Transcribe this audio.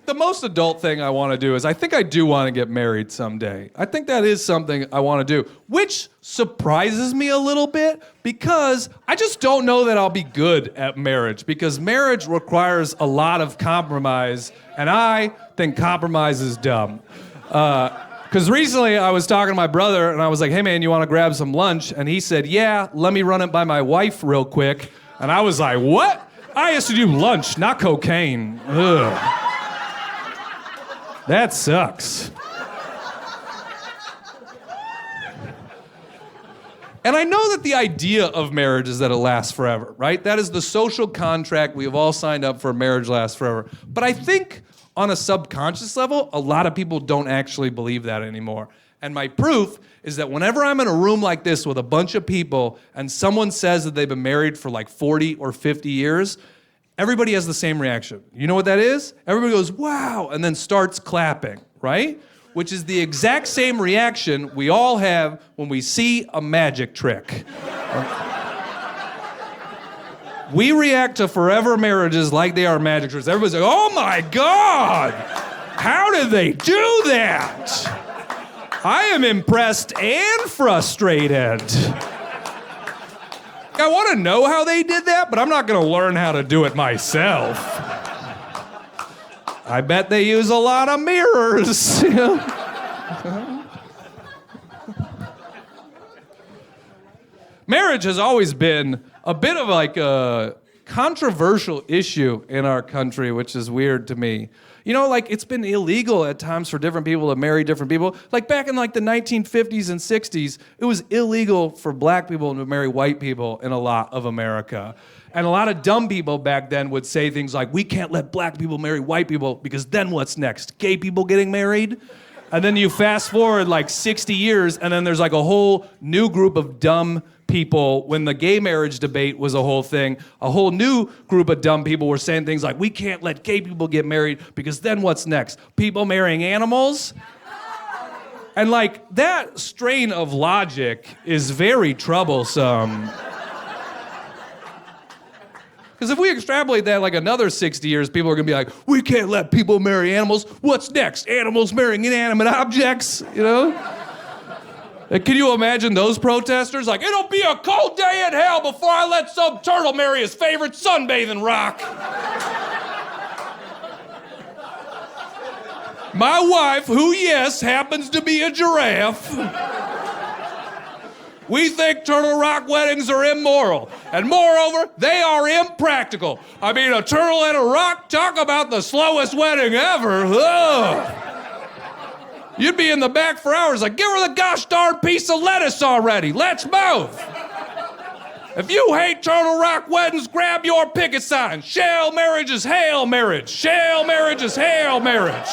the most adult thing I want to do is I think I do want to get married someday. I think that is something I want to do, which surprises me a little bit because I just don't know that I'll be good at marriage because marriage requires a lot of compromise, and I think compromise is dumb. Because recently I was talking to my brother and I was like, hey man, you want to grab some lunch? And he said, yeah, let me run it by my wife real quick. And I was like, what? I used to do lunch, not cocaine. Ugh. That sucks. And I know that the idea of marriage is that it lasts forever, right? That is the social contract we have all signed up for. Marriage lasts forever. But I think on a subconscious level, a lot of people don't actually believe that anymore. And my proof is that whenever I'm in a room like this with a bunch of people and someone says that they've been married for like 40 or 50 years, everybody has the same reaction. You know what that is? Everybody goes, wow, and then starts clapping, right? Which is the exact same reaction we all have when we see a magic trick. We react to forever marriages like they are magic tricks. Everybody's like, oh my God, how did they do that? I am impressed and frustrated. I want to know how they did that, but I'm not going to learn how to do it myself. I bet they use a lot of mirrors. Marriage has always been a bit of like a controversial issue in our country, which is weird to me. You know, like it's been illegal at times for different people to marry different people. Like back in like the 1950s and 60s, it was illegal for black people to marry white people in a lot of America. And a lot of dumb people back then would say things like, we can't let black people marry white people because then what's next? Gay people getting married? And then you fast forward like 60 years and then there's like a whole new group of dumb people, when the gay marriage debate was a whole thing, a whole new group of dumb people were saying things like, we can't let gay people get married because then what's next? People marrying animals? And like that strain of logic is very troublesome. Because if we extrapolate that like another 60 years, people are gonna be like, we can't let people marry animals. What's next? Animals marrying inanimate objects, you know? And can you imagine those protesters? Like, it'll be a cold day in hell before I let some turtle marry his favorite sunbathing rock. My wife, who, yes, happens to be a giraffe. We think Turtle Rock weddings are immoral. And moreover, they are impractical. I mean, a turtle and a rock, talk about the slowest wedding ever. Ugh. You'd be in the back for hours like, give her the gosh darn piece of lettuce already. Let's move. If you hate Turtle Rock weddings, grab your picket sign. Shale marriage is hail marriage. Shale marriage is hail marriage.